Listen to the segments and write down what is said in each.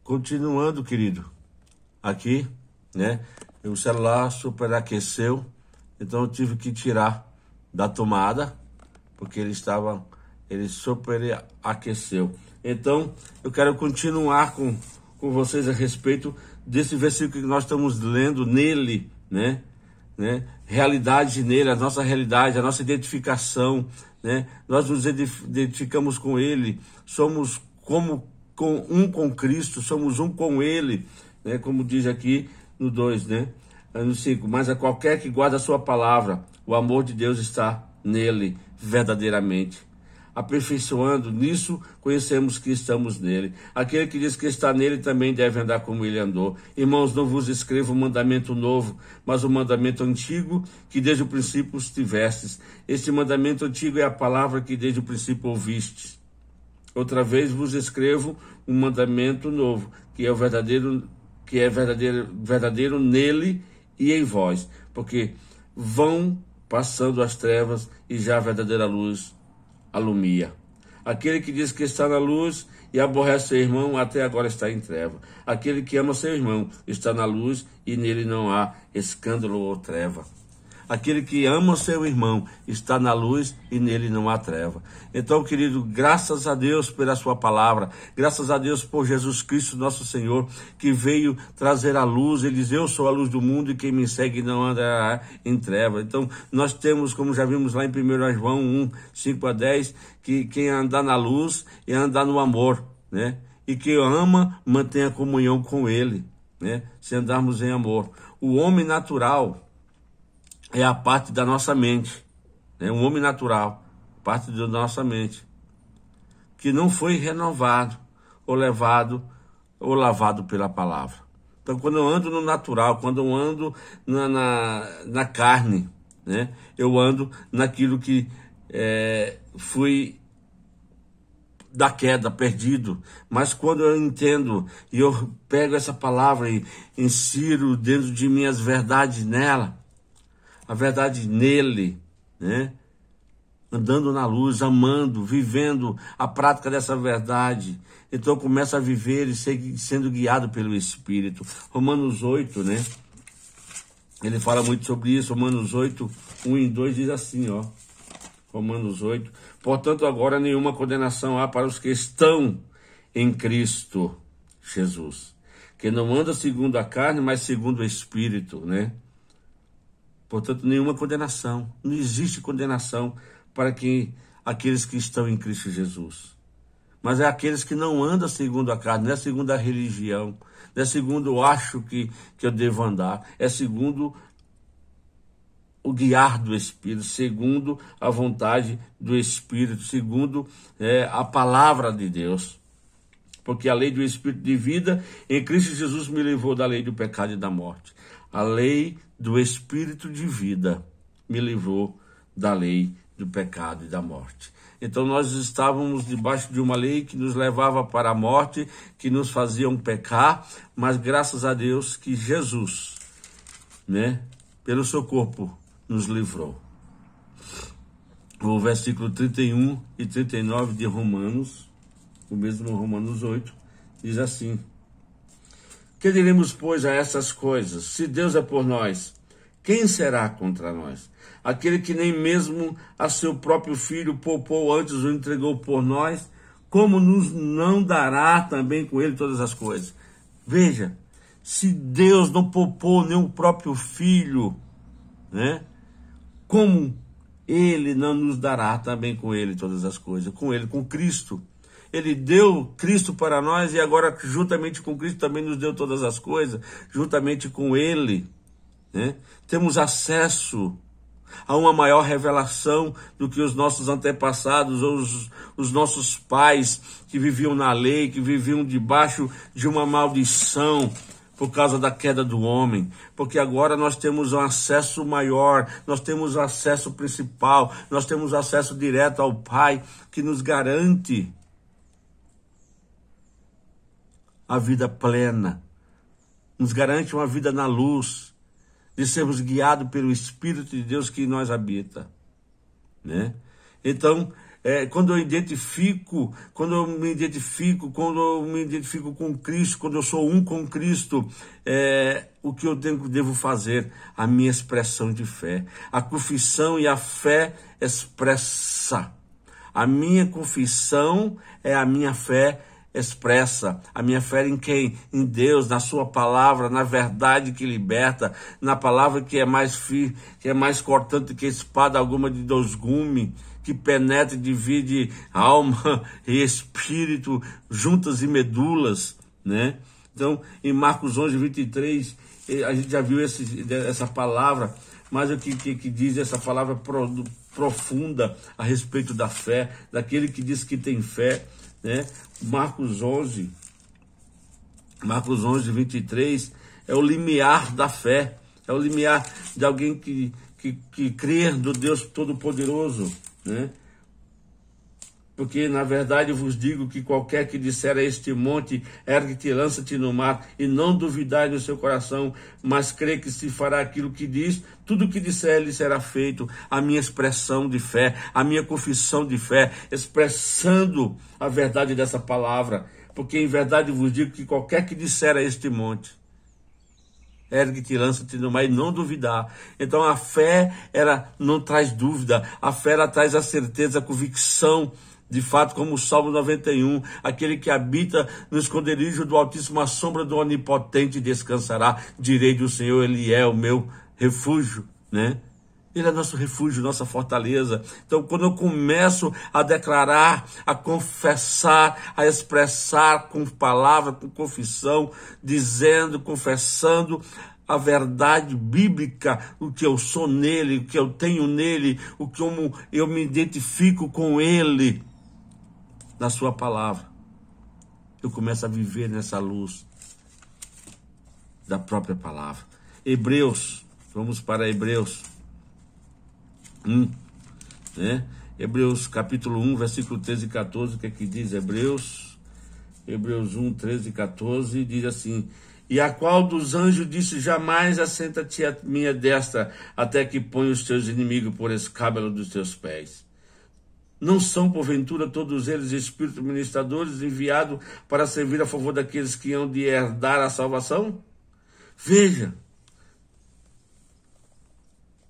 Continuando, querido, aqui, né? O celular superaqueceu, então eu tive que tirar da tomada, porque ele superaqueceu. Então, eu quero continuar com vocês a respeito desse versículo que nós estamos lendo nele, né? Realidade nele, a nossa realidade, a nossa identificação, né? Nós nos identificamos com ele, somos com Cristo, somos um com ele, né? Como diz aqui no 2, né? No 5, mas a qualquer que guarda a sua palavra, o amor de Deus está nele verdadeiramente. Aperfeiçoando, nisso conhecemos que estamos nele. Aquele que diz que está nele também deve andar como ele andou. Irmãos, não vos escrevo um mandamento novo, mas um mandamento antigo que desde o princípio tivestes. Este mandamento antigo é a palavra que desde o princípio ouvistes. Outra vez vos escrevo um mandamento novo, que é verdadeiro nele e em vós, porque vão passando as trevas e já a verdadeira luz alumia. Aquele que diz que está na luz e aborrece seu irmão, até agora está em treva. Aquele que ama seu irmão está na luz e nele não há escândalo ou treva. Aquele que ama seu irmão está na luz e nele não há treva. Então, querido, graças a Deus pela sua palavra, graças a Deus por Jesus Cristo, nosso Senhor, que veio trazer a luz. Ele diz, eu sou a luz do mundo e quem me segue não andará em treva. Então, nós temos, como já vimos lá em 1 João 1, 5 a 10, que quem andar na luz é andar no amor, né? E quem ama, mantém a comunhão com ele, né? Se andarmos em amor. O homem natural é a parte da nossa mente, né? Um homem natural, parte da nossa mente, que não foi renovado, ou lavado pela palavra. Então, quando eu ando no natural, quando eu ando na carne, né? Eu ando naquilo que fui da queda, perdido. Mas quando eu entendo e eu pego essa palavra e insiro dentro de mim as verdades nela, a verdade nele, né? Andando na luz, amando, vivendo a prática dessa verdade. Então eu começo a viver e sendo guiado pelo Espírito. Romanos 8, né? Ele fala muito sobre isso. Romanos 8, 1 e 2 diz assim, ó. Romanos 8. Portanto, agora nenhuma condenação há para os que estão em Cristo Jesus, que não anda segundo a carne, mas segundo o Espírito, né? Portanto, nenhuma condenação. Não existe condenação para aqueles que estão em Cristo Jesus. Mas é aqueles que não andam segundo a carne, não é segundo a religião, não é segundo eu acho que eu devo andar, é segundo o guiar do Espírito, segundo a vontade do Espírito, segundo a palavra de Deus. Porque a lei do Espírito de vida em Cristo Jesus me livrou da lei do pecado e da morte. A lei do Espírito de vida me livrou da lei do pecado e da morte. Então nós estávamos debaixo de uma lei que nos levava para a morte, que nos fazia pecar, mas graças a Deus que Jesus, né, pelo seu corpo, nos livrou. O versículo 31 e 39 de Romanos, o mesmo Romanos 8, diz assim: que diremos, pois, a essas coisas? Se Deus é por nós, quem será contra nós? Aquele que nem mesmo a seu próprio filho poupou, antes o entregou por nós, como nos não dará também com ele todas as coisas? Veja, se Deus não poupou nem o próprio filho, né? Como ele não nos dará também com ele todas as coisas? Com ele, com Cristo. Ele deu Cristo para nós e agora, juntamente com Cristo, também nos deu todas as coisas, juntamente com ele, né? Temos acesso a uma maior revelação do que os nossos antepassados, ou os nossos pais que viviam na lei, que viviam debaixo de uma maldição por causa da queda do homem. Porque agora nós temos um acesso maior, nós temos acesso principal, nós temos acesso direto ao Pai, que nos garante a vida plena, nos garante uma vida na luz, de sermos guiados pelo Espírito de Deus que em nós habita, né? Então, quando eu me identifico com Cristo, quando eu sou um com Cristo, o que eu devo fazer? A minha expressão de fé. A confissão e a fé expressa. A minha confissão é a minha fé expressa. A minha fé em quem? Em Deus, na sua palavra, na verdade que liberta, na palavra que é mais firme, que é mais cortante que espada alguma de dois gumes, que penetra e divide alma e espírito, juntas e medulas, né? Então, em Marcos 11, 23, a gente já viu essa palavra, mas o que diz essa palavra profunda a respeito da fé, daquele que diz que tem fé, né? Marcos 11, 23, é o limiar da fé, é o limiar de alguém que crê no Deus Todo-Poderoso, né? Porque, na verdade, eu vos digo que qualquer que disser a este monte, ergue-te e lança-te no mar, e não duvidai no seu coração, mas crê que se fará aquilo que diz, tudo o que disser lhe será feito. A minha expressão de fé, a minha confissão de fé, expressando a verdade dessa palavra. Porque, em verdade, eu vos digo que qualquer que disser a este monte, ergue-te e lança-te no mar, e não duvidar. Então, a fé, ela não traz dúvida. A fé, ela traz a certeza, a convicção. De fato, como o Salmo 91, aquele que habita no esconderijo do Altíssimo, à sombra do Onipotente descansará. Direi do Senhor, Ele é o meu refúgio, né? Ele é nosso refúgio, nossa fortaleza. Então, quando eu começo a declarar, a confessar, a expressar com palavra, com confissão, dizendo, confessando a verdade bíblica, o que eu sou nele, o que eu tenho nele, como eu me identifico com ele, na sua palavra, eu começo a viver nessa luz da própria palavra. Hebreus, vamos para Hebreus 1, né? Hebreus capítulo 1, versículo 13 e 14, o que é que diz? Hebreus 1, 13 e 14, diz assim: e a qual dos anjos disse, jamais assenta-te à minha destra, até que ponha os teus inimigos por escabelo dos teus pés. Não são, porventura, todos eles espíritos ministradores enviados para servir a favor daqueles que hão de herdar a salvação? Veja,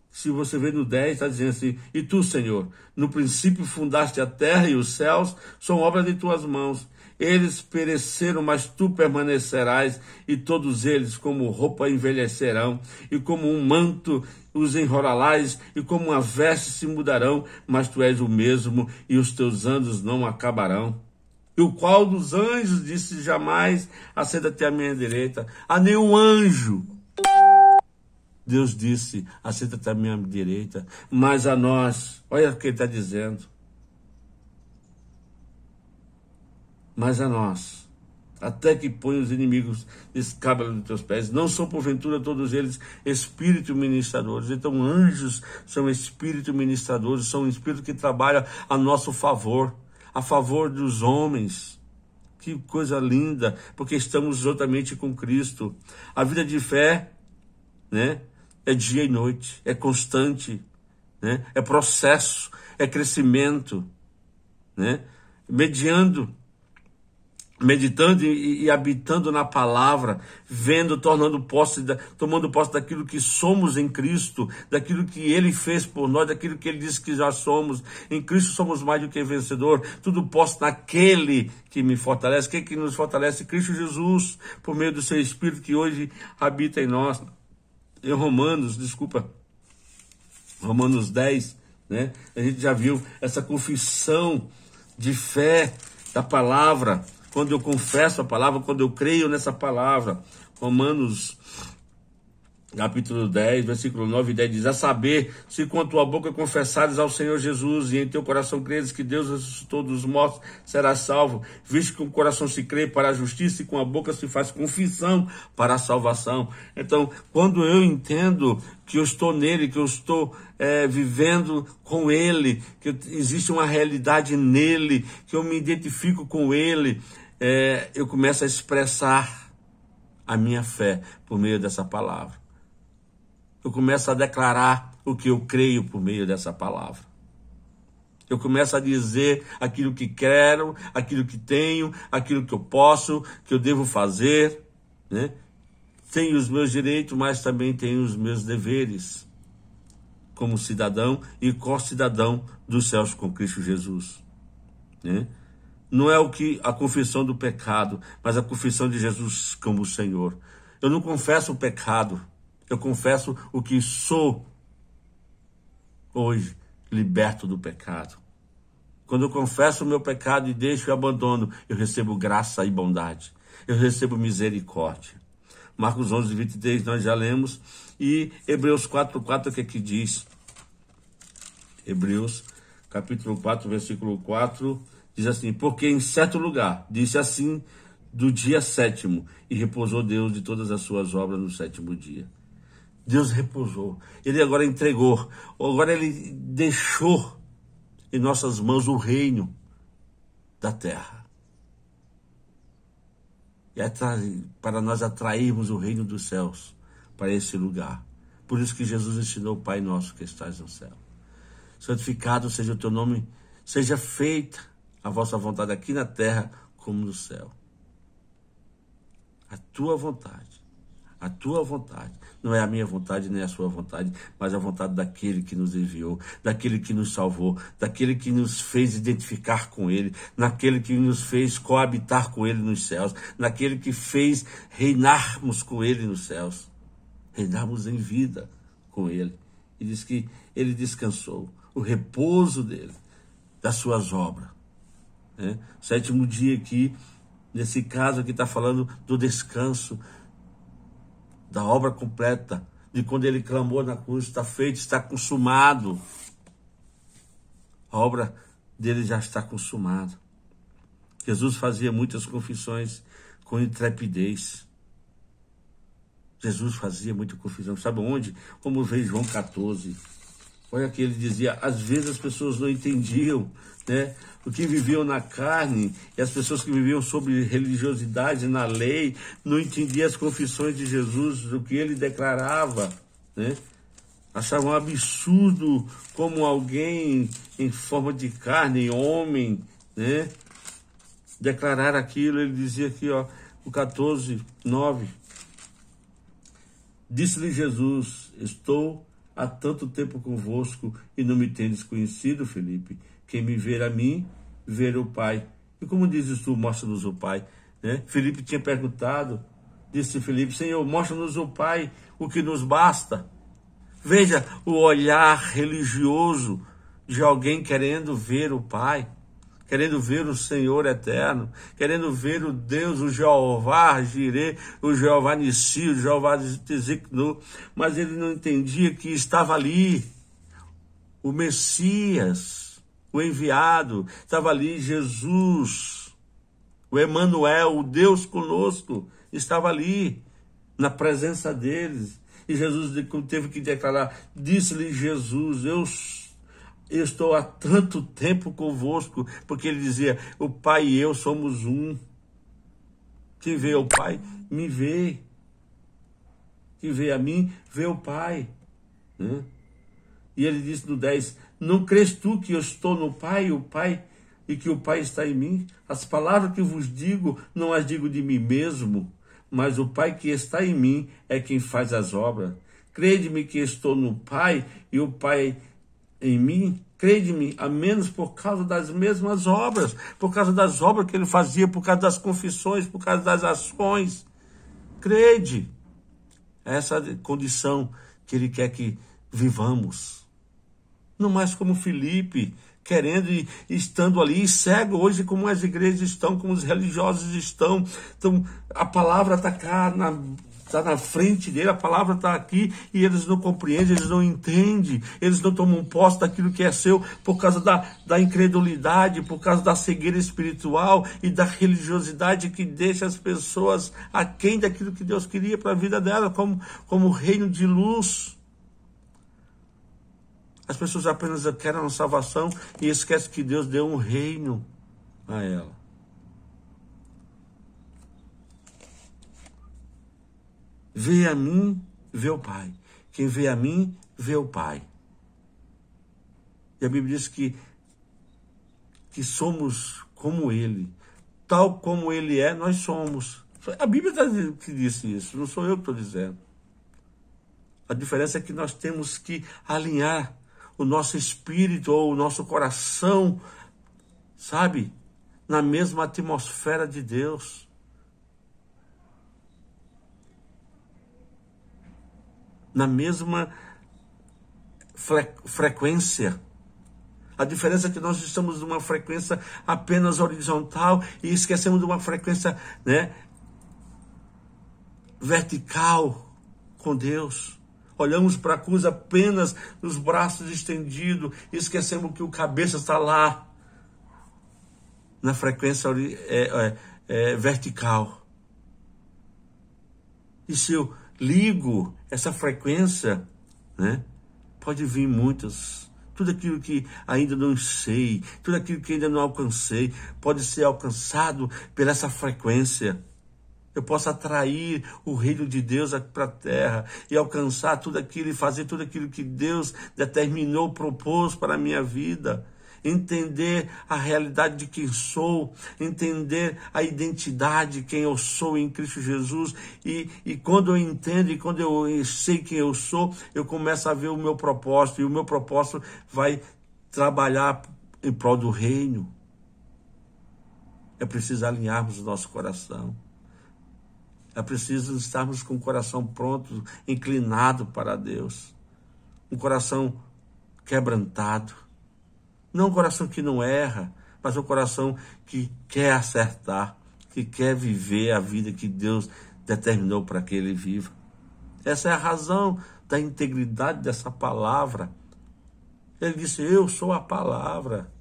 se você vê no 10, está dizendo assim: e tu, Senhor, no princípio fundaste a terra e os céus, são obra de tuas mãos. Eles pereceram, mas tu permanecerás, e todos eles como roupa envelhecerão, e como um manto os enrolarás, e como uma veste se mudarão, mas tu és o mesmo, e os teus anos não acabarão. E o qual dos anjos disse, jamais assenta-te à minha direita? A nenhum anjo Deus disse, assenta-te à minha direita, mas a nós, olha o que ele está dizendo, mas a nós, até que põe os inimigos escabelo dos teus pés. Não são, porventura, todos eles espíritos ministradores. Então, anjos são espíritos ministradores, são espíritos que trabalham a nosso favor, a favor dos homens. Que coisa linda, porque estamos juntamente com Cristo. A vida de fé, né, é dia e noite, é constante, né, é processo, é crescimento, né, meditando e habitando na palavra, vendo, tomando posse daquilo que somos em Cristo, daquilo que Ele fez por nós, daquilo que Ele disse que já somos. Em Cristo somos mais do que vencedor. Tudo posso naquele que me fortalece. Quem que nos fortalece? Cristo Jesus, por meio do seu Espírito que hoje habita em nós. Em Romanos 10, né? A gente já viu essa confissão de fé da palavra. Quando eu confesso a palavra, quando eu creio nessa palavra. Romanos, capítulo 10, versículo 9 e 10 diz: a saber, se com a tua boca confessares ao Senhor Jesus e em teu coração creres que Deus ressuscitou dos mortos, serás salvo, visto que com o coração se crê para a justiça e com a boca se faz confissão para a salvação. Então, quando eu entendo que eu estou nele, que eu estou vivendo com ele, que existe uma realidade nele, que eu me identifico com ele, eu começo a expressar a minha fé por meio dessa palavra. Eu começo a declarar o que eu creio por meio dessa palavra. Eu começo a dizer aquilo que quero, aquilo que tenho, aquilo que eu posso, que eu devo fazer, né? Tenho os meus direitos, mas também tenho os meus deveres como cidadão e co-cidadão dos céus com Cristo Jesus, né? Não é o que a confissão do pecado, mas a confissão de Jesus como o Senhor. Eu não confesso o pecado, eu confesso o que sou hoje, liberto do pecado. Quando eu confesso o meu pecado e deixo e abandono, eu recebo graça e bondade. Eu recebo misericórdia. Marcos 11, 23, nós já lemos. E Hebreus 4:4, o que é que diz? Hebreus, capítulo 4, versículo 4, diz assim: porque em certo lugar, disse assim, do dia 7º, e repousou Deus de todas as suas obras no 7º dia. Deus repousou. Ele agora entregou. Agora ele deixou em nossas mãos o reino da terra. E para nós atrairmos o reino dos céus para esse lugar. Por isso que Jesus ensinou o Pai nosso que estás no céu. Santificado seja o teu nome, seja feita a vossa vontade aqui na terra como no céu. A tua vontade. A tua vontade. Não é a minha vontade nem a sua vontade, mas a vontade daquele que nos enviou, daquele que nos salvou, daquele que nos fez identificar com ele, naquele que nos fez coabitar com ele nos céus, naquele que fez reinarmos com ele nos céus, reinarmos em vida com ele. E diz que ele descansou, o repouso dele, das suas obras, né? 7º dia aqui, nesse caso aqui está falando do descanso, da obra completa, de quando ele clamou na cruz: está feito, está consumado. A obra dele já está consumada. Jesus fazia muitas confissões com intrepidez. Jesus fazia muita confissão. Sabe onde? Como veio João 14. Olha que ele dizia, às vezes as pessoas não entendiam, né? O que viviam na carne, e as pessoas que viviam sobre religiosidade na lei, não entendiam as confissões de Jesus, o que ele declarava, né? Achavam absurdo como alguém em forma de carne, homem, né? Declarar aquilo. Ele dizia aqui, ó, o 14, 9. Disse-lhe Jesus: estou há tanto tempo convosco e não me tendes conhecido, Felipe. Quem me ver a mim, ver o Pai. E como dizes tu, mostra-nos o Pai, né? Felipe tinha perguntado, disse Felipe: Senhor, mostra-nos o Pai, o que nos basta. Veja o olhar religioso de alguém querendo ver o Pai, querendo ver o Senhor eterno, querendo ver o Deus, o Jeová Jireh, o Jeová Nissi, o Jeová Tsidkenu, mas ele não entendia que estava ali o Messias, o enviado, estava ali Jesus, o Emanuel, o Deus conosco, estava ali, na presença deles. E Jesus teve que declarar, disse-lhe Jesus: eu estou há tanto tempo convosco, porque ele dizia, o Pai e eu somos um. Quem vê o Pai, me vê. Quem vê a mim, vê o Pai, né? E ele disse no 10, não crês tu que eu estou no Pai, e que o Pai está em mim? As palavras que vos digo, não as digo de mim mesmo, mas o Pai que está em mim é quem faz as obras. Crede-me que estou no Pai, e o Pai em mim. Crede-me, a menos por causa das mesmas obras, por causa das obras que ele fazia, por causa das confissões, por causa das ações. Crede. Essa é a condição que ele quer que vivamos. Não mais como Filipe, querendo e estando ali, cego hoje como as igrejas estão, como os religiosos estão. Então, a palavra está cá, está na frente dele, a palavra está aqui, e eles não compreendem, eles não entendem, eles não tomam posse daquilo que é seu, por causa da incredulidade, por causa da cegueira espiritual e da religiosidade que deixa as pessoas aquém daquilo que Deus queria para a vida dela, como reino de luz. As pessoas apenas querem uma salvação e esquecem que Deus deu um reino a ela. Vê a mim, vê o Pai. Quem vê a mim, vê o Pai. E a Bíblia diz que que somos como Ele. Tal como Ele é, nós somos. A Bíblia que disse isso, não sou eu que estou dizendo. A diferença é que nós temos que alinhar o nosso espírito ou o nosso coração, sabe, na mesma atmosfera de Deus. Na mesma frequência. A diferença é que nós estamos numa frequência apenas horizontal e esquecemos de uma frequência, né, vertical com Deus. Olhamos para a cruz apenas nos braços estendidos e esquecemos que o cabeça está lá, na frequência vertical. E se eu ligo essa frequência, né, pode vir muitas. Tudo aquilo que ainda não sei, tudo aquilo que ainda não alcancei, pode ser alcançado por essa frequência. Eu posso atrair o reino de Deus para a terra e alcançar tudo aquilo e fazer tudo aquilo que Deus determinou, propôs para a minha vida. Entender a realidade de quem sou, entender a identidade, quem eu sou em Cristo Jesus. E quando eu entendo e quando eu sei quem eu sou, eu começo a ver o meu propósito. E o meu propósito vai trabalhar em prol do reino. É preciso alinharmos o nosso coração. É preciso estarmos com o coração pronto, inclinado para Deus. Um coração quebrantado. Não um coração que não erra, mas um coração que quer acertar, que quer viver a vida que Deus determinou para que ele viva. Essa é a razão da integridade dessa palavra. Ele disse, eu sou a palavra.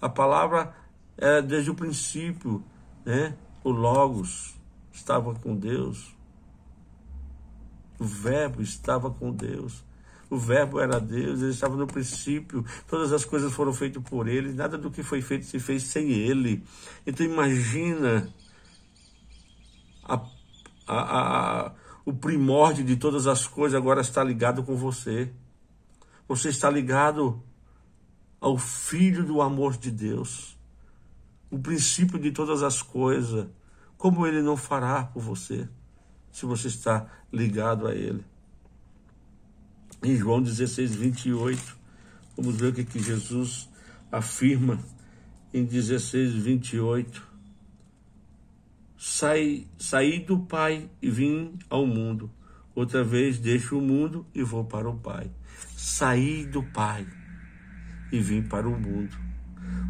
A palavra é desde o princípio, né? O Logos estava com Deus. O Verbo estava com Deus. O Verbo era Deus, ele estava no princípio, todas as coisas foram feitas por ele, nada do que foi feito se fez sem ele. Então imagina o primórdio de todas as coisas agora está ligado com você. Você está ligado ao Filho do amor de Deus, o princípio de todas as coisas. Como ele não fará por você, se você está ligado a ele? Em João 16, 28, vamos ver o que Jesus afirma em 16, 28. Saí do Pai e vim ao mundo. Outra vez deixo o mundo e vou para o Pai. Saí do Pai e vim para o mundo.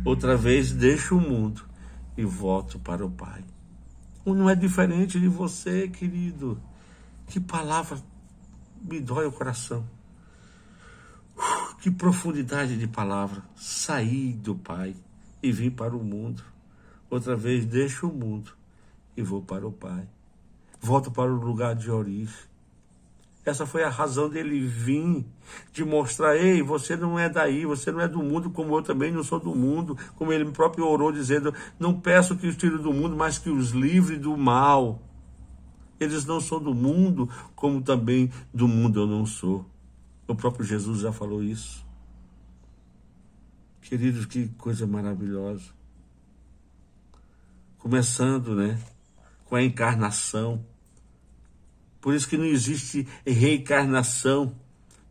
Outra vez deixo o mundo e volto para o Pai. Não é diferente de você, querido. Que palavra me dói o coração. Que profundidade de palavra. Saí do Pai e vim para o mundo. Outra vez deixo o mundo e vou para o Pai. Volto para o lugar de origem. Essa foi a razão dele vir, de mostrar, ei, você não é daí, você não é do mundo, como eu também não sou do mundo. Como ele próprio orou, dizendo, não peço que os tire do mundo, mas que os livre do mal. Eles não são do mundo, como também do mundo eu não sou. O próprio Jesus já falou isso. Queridos, que coisa maravilhosa. Começando, né, com a encarnação. Por isso que não existe reencarnação.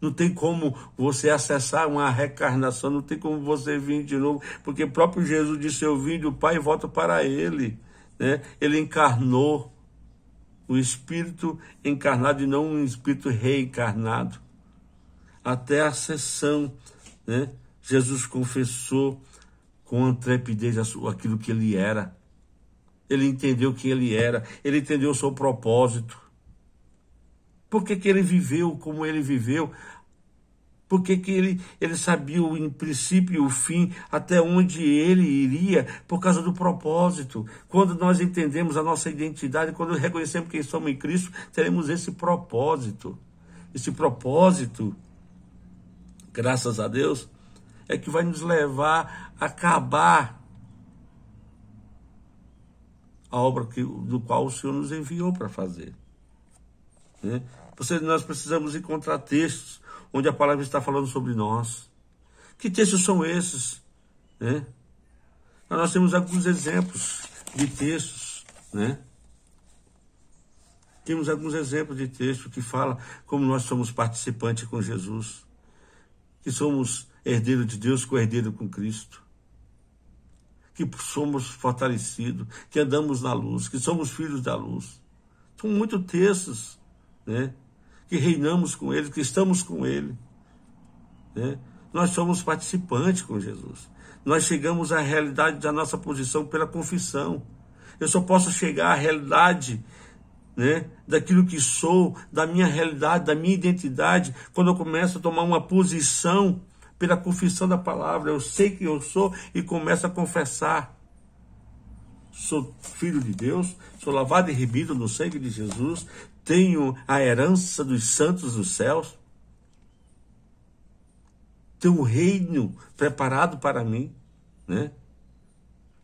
Não tem como você acessar uma reencarnação, não tem como você vir de novo, porque o próprio Jesus disse, eu vim do Pai e volto para ele. Né? Ele encarnou o Espírito encarnado e não um Espírito reencarnado. Até a ascensão, né? Jesus confessou com intrepidez aquilo que ele era. Ele entendeu quem ele era, ele entendeu o seu propósito. Por que ele viveu como ele viveu? Por que ele sabia o princípio e o fim, até onde ele iria, por causa do propósito. Quando nós entendemos a nossa identidade, quando reconhecemos quem somos em Cristo, teremos esse propósito. Esse propósito, graças a Deus, é que vai nos levar a acabar a obra do qual o Senhor nos enviou para fazer. Né? Nós precisamos encontrar textos onde a palavra está falando sobre nós. Que textos são esses? Né? Nós temos alguns exemplos de textos, né? Temos alguns exemplos de texto que fala como nós somos participantes com Jesus, que somos herdeiros de Deus, co-herdeiro com Cristo, que somos fortalecidos, que andamos na luz, que somos filhos da luz. São muitos textos, né? Que reinamos com Ele, que estamos com Ele, né? Nós somos participantes com Jesus. Nós chegamos à realidade da nossa posição pela confissão. Eu só posso chegar à realidade, né, daquilo que sou, da minha realidade, da minha identidade, quando eu começo a tomar uma posição pela confissão da palavra. Eu sei que eu sou e começo a confessar. Sou filho de Deus, sou lavado e remido no sangue de Jesus, tenho a herança dos santos dos céus, tenho um reino preparado para mim, né?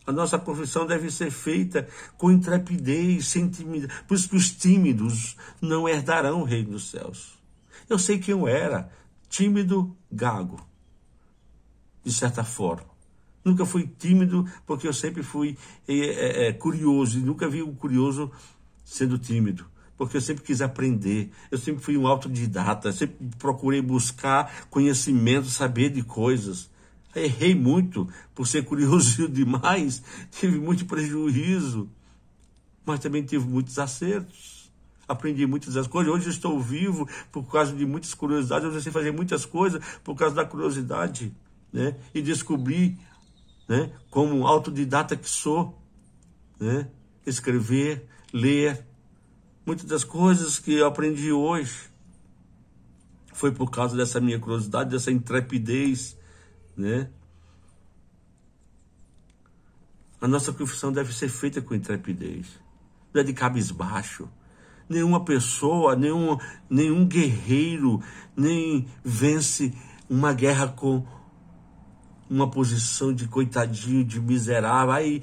A nossa confissão deve ser feita com intrepidez, sem timidez. Por isso que os tímidos não herdarão o reino dos céus. Eu sei quem eu era, tímido, gago, de certa forma. Nunca fui tímido, porque eu sempre fui curioso, e nunca vi um curioso sendo tímido, porque eu sempre quis aprender, eu sempre fui um autodidata, sempre procurei buscar conhecimento, saber de coisas. Errei muito por ser curioso demais, tive muito prejuízo, mas também tive muitos acertos. Aprendi muitas coisas. Hoje eu estou vivo por causa de muitas curiosidades. Hoje eu sei fazer muitas coisas por causa da curiosidade, né? E descobri, né, como autodidata que sou, né, escrever, ler. Muitas das coisas que eu aprendi hoje foi por causa dessa minha curiosidade, dessa intrepidez, né? A nossa confissão deve ser feita com intrepidez, não é de cabisbaixo. Nenhuma pessoa, nenhum guerreiro nem vence uma guerra com uma posição de coitadinho, de miserável. Aí,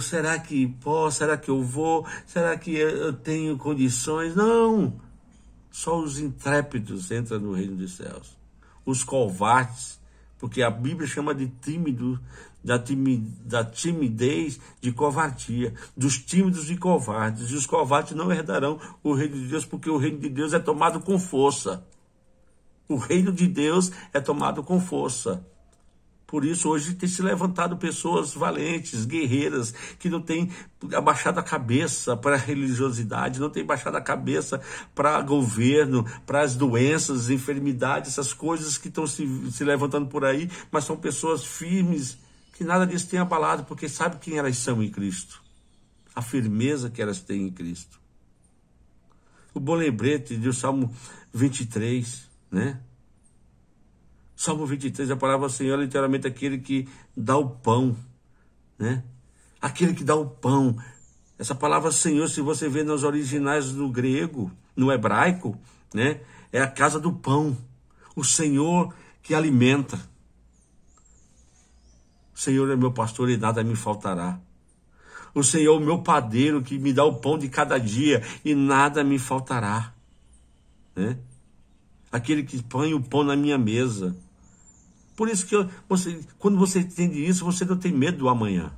será que posso? Será que eu vou? Será que eu tenho condições? Não! Só os intrépidos entram no reino dos céus. Os covardes, porque a Bíblia chama de tímido, da timidez de covardia, dos tímidos e covardes. E os covardes não herdarão o reino de Deus, porque o reino de Deus é tomado com força. O reino de Deus é tomado com força. Por isso, hoje tem se levantado pessoas valentes, guerreiras, que não têm abaixado a cabeça para a religiosidade, não têm baixado a cabeça para o governo, para as doenças, enfermidades, essas coisas que estão se levantando por aí, mas são pessoas firmes, que nada disso tem abalado, porque sabe quem elas são em Cristo. A firmeza que elas têm em Cristo. O bom lembrete do Salmo 23, né? Salmo 23, a palavra do Senhor é literalmente aquele que dá o pão, né? Aquele que dá o pão. Essa palavra Senhor, se você vê nos originais no grego, no hebraico, né? É a casa do pão. O Senhor que alimenta. O Senhor é meu pastor e nada me faltará. O Senhor é o meu padeiro que me dá o pão de cada dia e nada me faltará, né? Aquele que põe o pão na minha mesa. Por isso que quando você entende isso, você não tem medo do amanhã.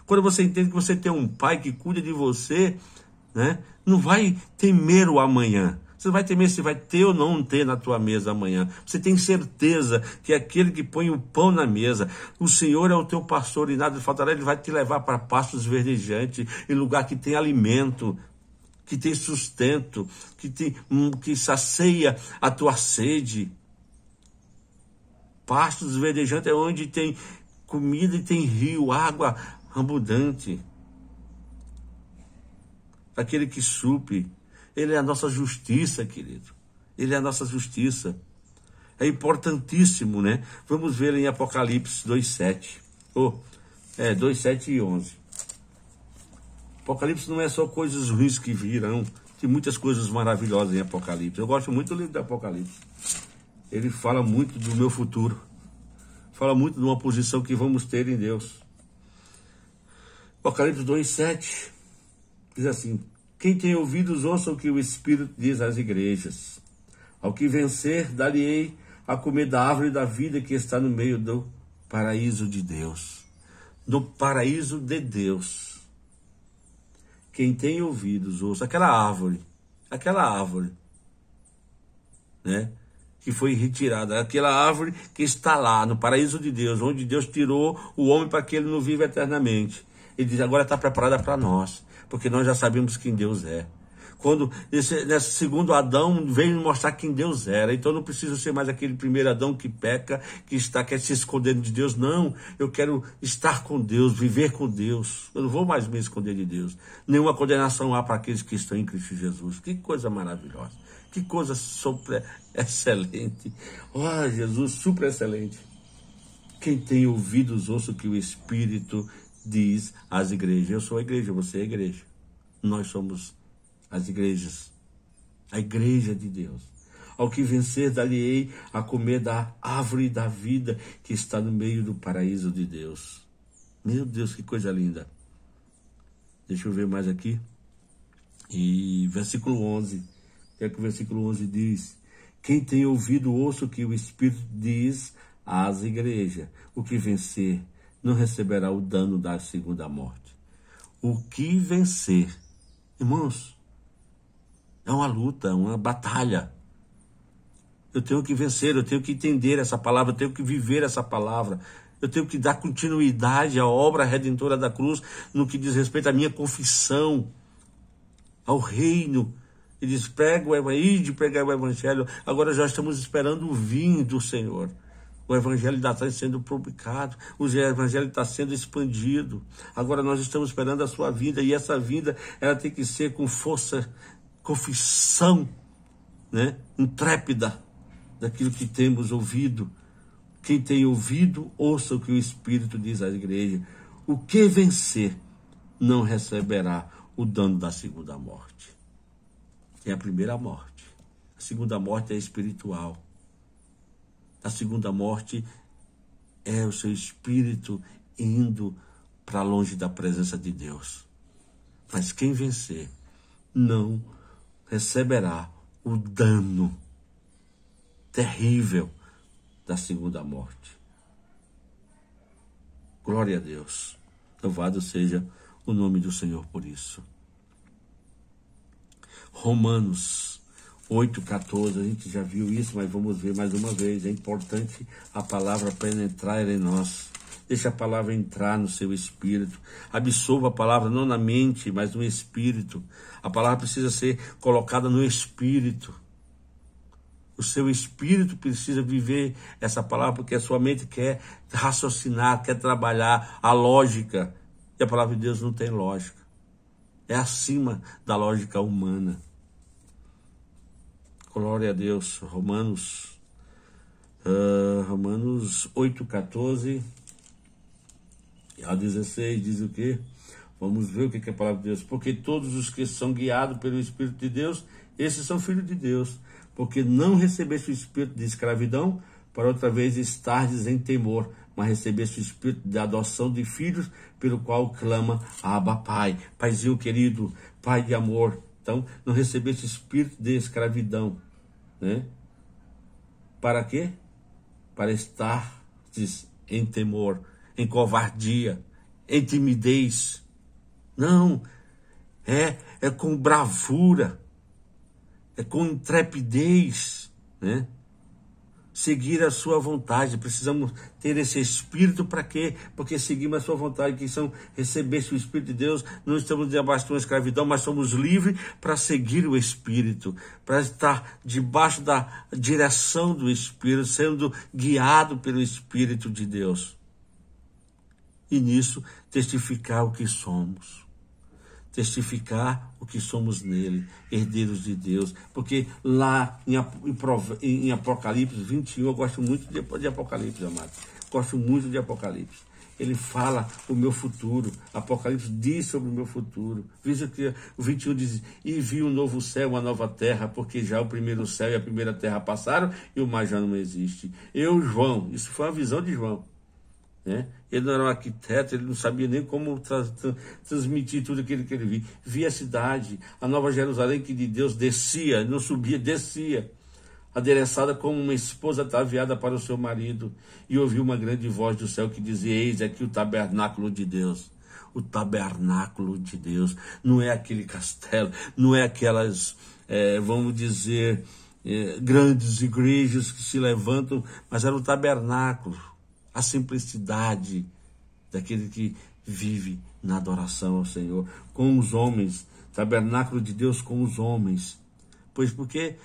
Quando você entende que você tem um pai que cuida de você, né, não vai temer o amanhã. Você vai temer se vai ter ou não ter na tua mesa amanhã. Você tem certeza que é aquele que põe o pão na mesa. O Senhor é o teu pastor e nada lhe faltará. Ele vai te levar para pastos verdejantes, em lugar que tem alimento, que tem sustento, que sacia a tua sede. Pastos verdejantes é onde tem comida e tem rio, água abundante. Aquele que supre, ele é a nossa justiça, querido. Ele é a nossa justiça. É importantíssimo, né? Vamos ver em Apocalipse 2:7. 2:7 e 11. Apocalipse não é só coisas ruins que virão. Tem muitas coisas maravilhosas em Apocalipse. Eu gosto muito do livro do Apocalipse. Ele fala muito do meu futuro. Fala muito de uma posição que vamos ter em Deus. Apocalipse 2:7 diz assim: quem tem ouvidos, ouça o que o Espírito diz às igrejas. Ao que vencer, dar-lhe-ei a comer da árvore da vida que está no meio do paraíso de Deus. no paraíso de Deus. Quem tem ouvidos, ouça. Aquela árvore, né? Que foi retirada, aquela árvore que está lá no paraíso de Deus, onde Deus tirou o homem para que ele não viva eternamente. Ele diz, agora está preparada para nós, porque nós já sabemos quem Deus é. Quando nesse segundo Adão veio mostrar quem Deus era, então não preciso ser mais aquele primeiro Adão que peca, quer se esconder de Deus. Não, eu quero estar com Deus, viver com Deus. Eu não vou mais me esconder de Deus. Nenhuma condenação há para aqueles que estão em Cristo Jesus. Que coisa maravilhosa, que coisa super excelente. Oh, Jesus, super excelente. Quem tem ouvidos, ouça o que o Espírito diz às igrejas. Eu sou a igreja, você é a igreja. Nós somos as igrejas, a igreja de Deus. Ao que vencer, dar-lhe-ei a comer da árvore da vida que está no meio do paraíso de Deus. Meu Deus, que coisa linda. Deixa eu ver mais aqui. E versículo 11. O que é que o versículo 11 diz? Quem tem ouvido, ouça o que o Espírito diz às igrejas. O que vencer não receberá o dano da segunda morte. O que vencer, irmãos, é uma luta, é uma batalha. Eu tenho que vencer, eu tenho que entender essa palavra, eu tenho que viver essa palavra. Eu tenho que dar continuidade à obra redentora da cruz no que diz respeito à minha confissão, ao reino. Ele diz, pregar o evangelho. Agora já estamos esperando o vinho do Senhor. O evangelho ainda está sendo publicado, o evangelho está sendo expandido. Agora nós estamos esperando a sua vinda, e essa vinda ela tem que ser com força, confissão, né? Intrépida daquilo que temos ouvido. Quem tem ouvido, ouça o que o Espírito diz à igreja. O que vencer não receberá o dano da segunda morte. É a primeira morte. A segunda morte é espiritual. A segunda morte é o seu espírito indo para longe da presença de Deus. Mas quem vencer não receberá o dano terrível da segunda morte. Glória a Deus. Louvado seja o nome do Senhor por isso. Romanos 8,14, a gente já viu isso, mas vamos ver mais uma vez. É importante a palavra penetrar em nós. Deixa a palavra entrar no seu espírito. Absorva a palavra não na mente, mas no espírito. A palavra precisa ser colocada no espírito. O seu espírito precisa viver essa palavra, porque a sua mente quer raciocinar, quer trabalhar a lógica. E a palavra de Deus não tem lógica. É acima da lógica humana. Glória a Deus. Romanos 8,14 ao 16 diz o quê? Vamos ver o que é a palavra de Deus. Porque todos os que são guiados pelo Espírito de Deus, esses são filhos de Deus. Porque não recebeste o espírito de escravidão, para outra vez estardes em temor, mas recebeste o espírito de adoção de filhos, pelo qual clama, Abba, Pai. Paizinho querido, Pai de amor. Então, não recebeste espírito de escravidão, né? Para quê? Para estar em temor, em covardia, em timidez. Não, é com bravura, é com intrepidez, né? Seguir a sua vontade. Precisamos ter esse espírito para quê? Porque seguimos a sua vontade, que são receber o Espírito de Deus. Não estamos debaixo de uma escravidão, mas somos livres para seguir o Espírito, para estar debaixo da direção do Espírito, sendo guiado pelo Espírito de Deus. E nisso testificar o que somos. Testificar o que somos nele, herdeiros de Deus. Porque lá em Apocalipse 21, eu gosto muito de Apocalipse, amado. Gosto muito de Apocalipse. Ele fala o meu futuro. Apocalipse diz sobre o meu futuro. Veja que o 21 diz, e vi um novo céu, uma nova terra, porque já o primeiro céu e a primeira terra passaram e o mar já não existe. Eu, João, isso foi uma visão de João, né? Ele não era um arquiteto, ele não sabia nem como transmitir tudo aquilo que ele via. Via a cidade, a Nova Jerusalém, que de Deus descia, não subia, descia. adereçada como uma esposa ataviada para o seu marido, e ouviu uma grande voz do céu que dizia: eis aqui o tabernáculo de Deus. O tabernáculo de Deus não é aquele castelo, não é aquelas, vamos dizer, grandes igrejas que se levantam, mas era o tabernáculo, a simplicidade daquele que vive na adoração ao Senhor, com os homens, tabernáculo de Deus com os homens. Pois porque,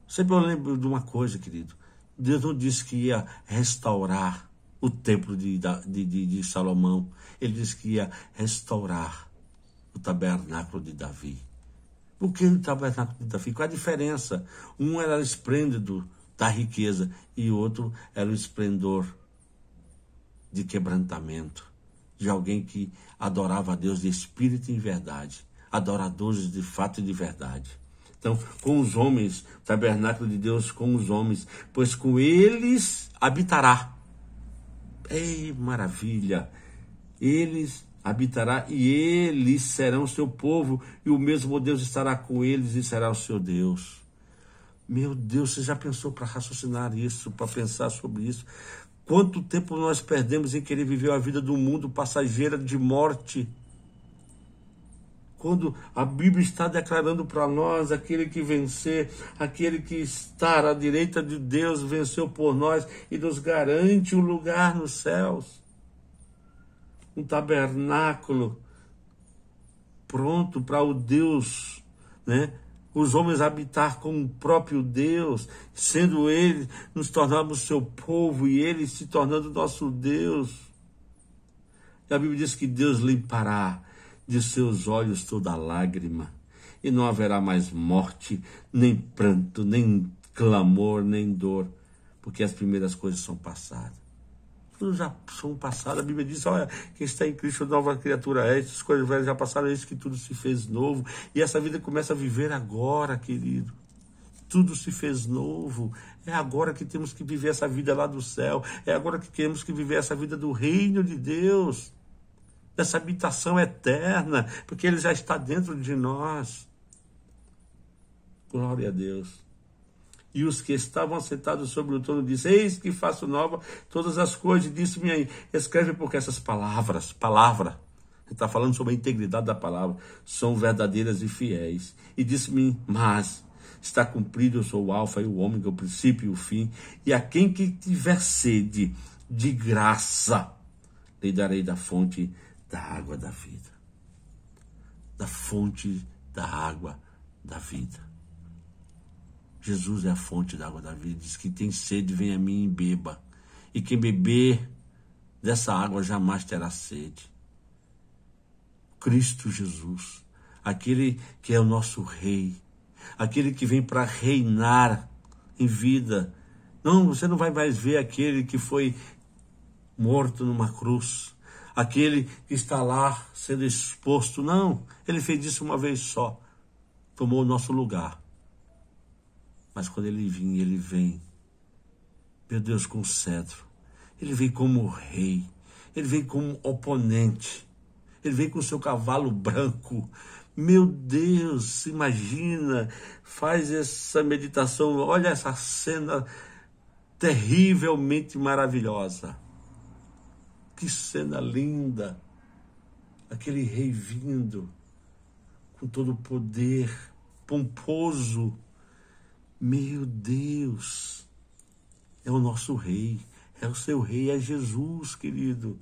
sempre eu lembro de uma coisa, querido, Deus não disse que ia restaurar o templo de Salomão, ele disse que ia restaurar o tabernáculo de Davi. Por que o tabernáculo de Davi? Qual a diferença? Um era o esplêndido da riqueza e o outro era o esplendor de quebrantamento, de alguém que adorava a Deus de espírito e em verdade, adoradores de fato e de verdade. Então, com os homens, o tabernáculo de Deus com os homens, pois com eles habitará. Ei, maravilha! Eles habitará e eles serão seu povo, e o mesmo Deus estará com eles e será o seu Deus. Meu Deus, você já pensou para raciocinar isso, para pensar sobre isso? Quanto tempo nós perdemos em querer viver a vida do mundo passageira de morte? Quando a Bíblia está declarando para nós, aquele que vencer, aquele que está à direita de Deus, venceu por nós e nos garante um lugar nos céus. Um tabernáculo pronto para o Deus, né? Os homens habitar com o próprio Deus, sendo ele, nos tornarmos seu povo e ele se tornando nosso Deus. E a Bíblia diz que Deus limpará de seus olhos toda lágrima, e não haverá mais morte, nem pranto, nem clamor, nem dor, porque as primeiras coisas são passadas. Tudo já são passadas. A Bíblia diz: olha, quem está em Cristo, nova criatura é, essas coisas velhas já passaram, é isso que tudo se fez novo. E essa vida começa a viver agora, querido. Tudo se fez novo. É agora que temos que viver essa vida lá do céu. É agora que temos que viver essa vida do reino de Deus. Dessa habitação eterna, porque ele já está dentro de nós. Glória a Deus. E os que estavam sentados sobre o trono disse: eis que faço nova todas as coisas. Disse-me aí, escreve, porque essas palavra, ele está falando sobre a integridade da palavra, são verdadeiras e fiéis. E disse-me: mas está cumprido, eu sou o alfa e o ômega, o princípio e o fim, e a quem que tiver sede, de graça lhe darei da fonte da água da vida. Da fonte da água da vida. Jesus é a fonte da água da vida. Diz que tem sede, vem a mim e beba. E quem beber dessa água jamais terá sede. Cristo Jesus, aquele que é o nosso rei, aquele que vem para reinar em vida. Não, você não vai mais ver aquele que foi morto numa cruz, aquele que está lá sendo exposto. Não, ele fez isso uma vez só, tomou o nosso lugar. Mas quando ele vem, meu Deus, com cetro. Ele vem como rei, ele vem como oponente, ele vem com o seu cavalo branco. Meu Deus, imagina, faz essa meditação, olha essa cena terrivelmente maravilhosa. Que cena linda, aquele rei vindo com todo o poder, pomposo. Meu Deus, é o nosso rei, é o seu rei, é Jesus, querido.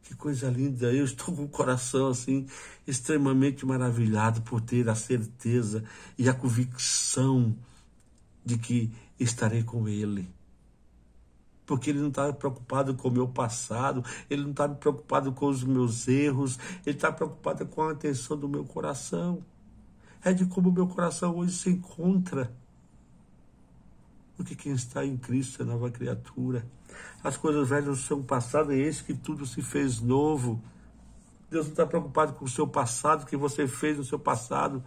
Que coisa linda, eu estou com o coração assim, extremamente maravilhado por ter a certeza e a convicção de que estarei com ele. Porque ele não está preocupado com o meu passado, ele não está preocupado com os meus erros, ele está preocupado com a atenção do meu coração. É de como o meu coração hoje se encontra. Porque quem está em Cristo é nova criatura. As coisas velhas são passadas, e eis que tudo se fez novo. Deus não está preocupado com o seu passado, o que você fez no seu passado.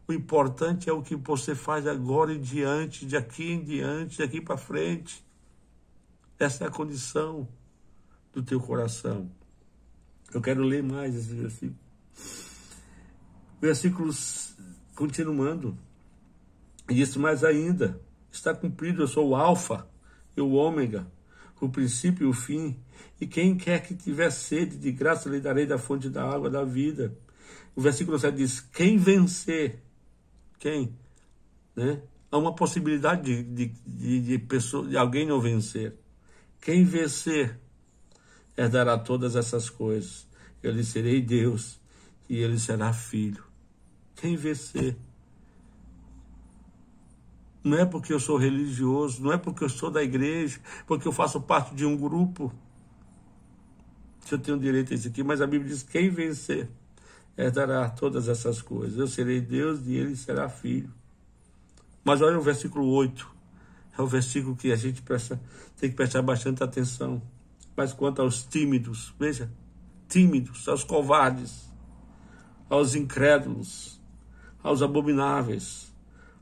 O importante é o que você faz agora em diante, de aqui em diante, de aqui para frente. Essa é a condição do teu coração. Eu quero ler mais esse versículo. Versículos continuando. E disse mais ainda: está cumprido. Eu sou o alfa e o ômega, o princípio e o fim. E quem quer que tiver sede, de graça lhe darei da fonte da água da vida. O versículo 7 diz, quem vencer, quem? Né? Há uma possibilidade de pessoa, de alguém não vencer. Quem vencer herdará todas essas coisas. Eu lhe serei Deus e ele será filho. Quem vencer. Não é porque eu sou religioso, não é porque eu sou da igreja, porque eu faço parte de um grupo, se eu tenho direito a isso aqui, mas a Bíblia diz, quem vencer herdará todas essas coisas. Eu serei Deus e ele será filho. Mas olha o versículo 8, é o versículo que a gente tem que prestar bastante atenção. Mas quanto aos tímidos, veja, tímidos, aos covardes, aos incrédulos, aos abomináveis,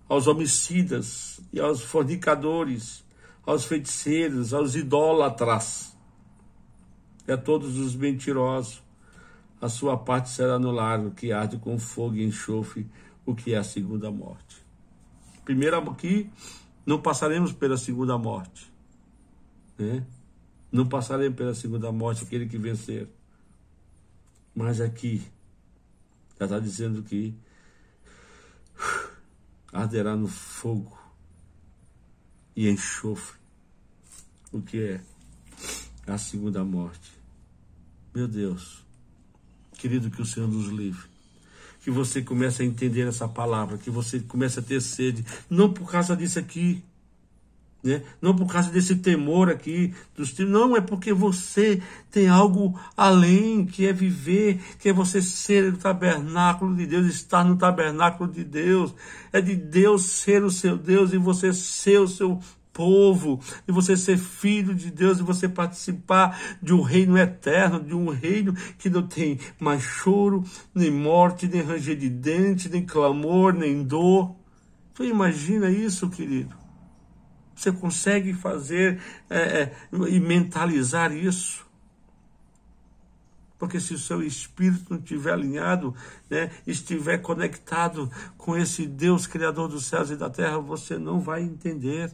aos homicidas e aos fornicadores, aos feiticeiros, aos idólatras, e a todos os mentirosos, a sua parte será no lago que arde com fogo e enxofre, o que é a segunda morte. Primeiro aqui, não passaremos pela segunda morte, né? Não passaremos pela segunda morte, aquele que vencer. Mas aqui, já está dizendo que arderá no fogo e enxofre, o que é a segunda morte. Meu Deus, querido, que o Senhor nos livre. Que você comece a entender essa palavra, que você comece a ter sede, não por causa disso aqui, né? Não por causa desse temor aqui, não, é porque você tem algo além, que é viver, que é você ser o tabernáculo de Deus, estar no tabernáculo de Deus, é de Deus ser o seu Deus e você ser o seu povo, e você ser filho de Deus, e você participar de um reino eterno, de um reino que não tem mais choro, nem morte, nem ranger de dente, nem clamor, nem dor. Você imagina isso, querido? Você consegue fazer e mentalizar isso? Porque se o seu espírito não estiver alinhado, né, estiver conectado com esse Deus, Criador dos céus e da terra, você não vai entender.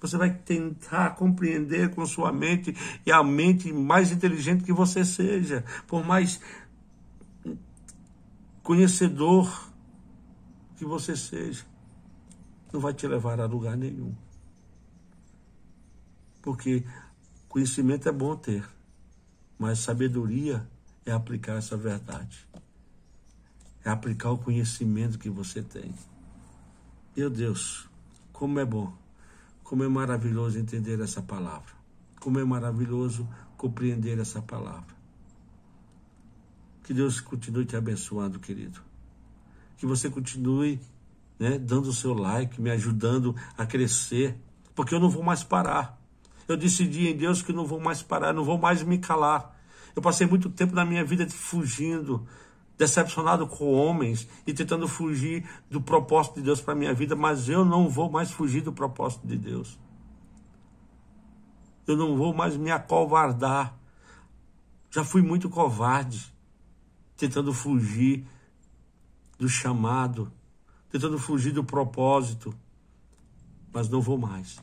Você vai tentar compreender com sua mente, e a mente mais inteligente que você seja, por mais conhecedor que você seja, não vai te levar a lugar nenhum. Porque conhecimento é bom ter, mas sabedoria é aplicar essa verdade. É aplicar o conhecimento que você tem. Meu Deus, como é bom. Como é maravilhoso entender essa palavra. Como é maravilhoso compreender essa palavra. Que Deus continue te abençoando, querido. Que você continue, né, dando o seu like, me ajudando a crescer. Porque eu não vou mais parar. Eu decidi em Deus que não vou mais parar, não vou mais me calar. Eu passei muito tempo na minha vida fugindo, decepcionado com homens e tentando fugir do propósito de Deus para a minha vida, mas eu não vou mais fugir do propósito de Deus. Eu não vou mais me acovardar. Já fui muito covarde, tentando fugir do chamado, tentando fugir do propósito, mas não vou mais.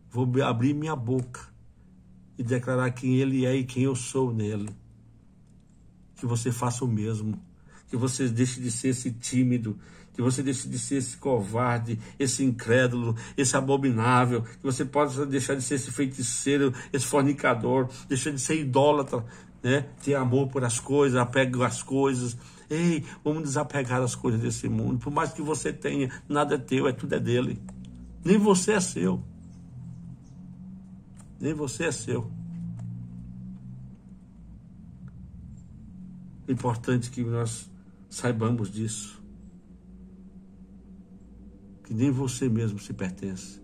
Vou abrir minha boca e declarar quem Ele é e quem eu sou nele. Que você faça o mesmo, que você deixe de ser esse tímido, que você deixe de ser esse covarde, esse incrédulo, esse abominável, que você possa deixar de ser esse feiticeiro, esse fornicador, deixar de ser idólatra, né? Ter amor por as coisas, apego às coisas. Ei, vamos desapegar das coisas desse mundo. Por mais que você tenha, nada é teu, tudo é dele. Nem você é seu. Nem você é seu. É importante que nós saibamos disso. Que nem você mesmo se pertence.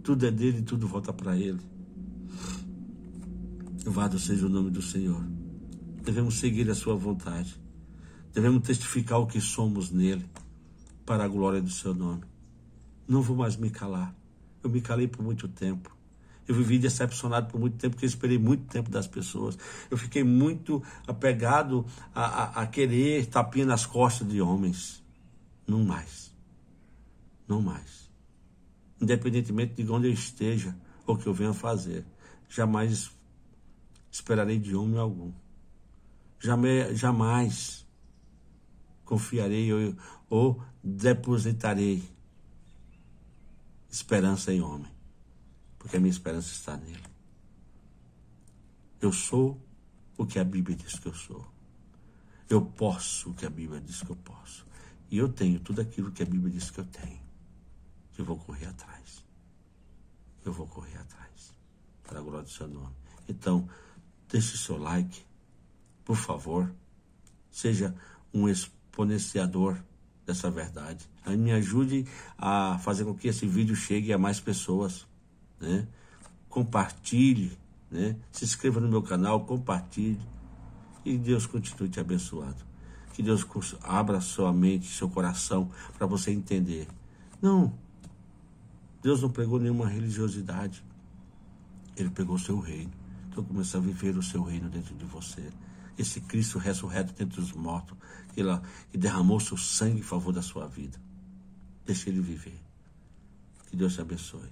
Tudo é dele e tudo volta para ele. Louvado seja o nome do Senhor. Devemos seguir a sua vontade. Devemos testificar o que somos nele, para a glória do seu nome. Não vou mais me calar. Eu me calei por muito tempo. Eu vivi decepcionado por muito tempo, porque eu esperei muito tempo das pessoas. Eu fiquei muito apegado a querer tapinha nas costas de homens. Não mais. Não mais. independentemente de onde eu esteja ou o que eu venha fazer. Jamais esperarei de homem algum. Jamais confiarei ou depositarei esperança em homem, porque a minha esperança está nele. Eu sou o que a Bíblia diz que eu sou. Eu posso o que a Bíblia diz que eu posso. E eu tenho tudo aquilo que a Bíblia diz que eu tenho. Eu vou correr atrás. Eu vou correr atrás. Para a glória do seu nome. Então, deixe o seu like, por favor. Seja um exponenciador dessa verdade. Me ajude a fazer com que esse vídeo chegue a mais pessoas, né? Compartilhe, né? Se inscreva no meu canal, compartilhe. E Deus continue te abençoando. Que Deus abra sua mente, seu coração, para você entender. Não, Deus não pregou nenhuma religiosidade. Ele pegou o seu reino. Então começa a viver o seu reino dentro de você. Esse Cristo ressurreto dentre os mortos, que derramou seu sangue em favor da sua vida. Deixe ele viver. Que Deus te abençoe.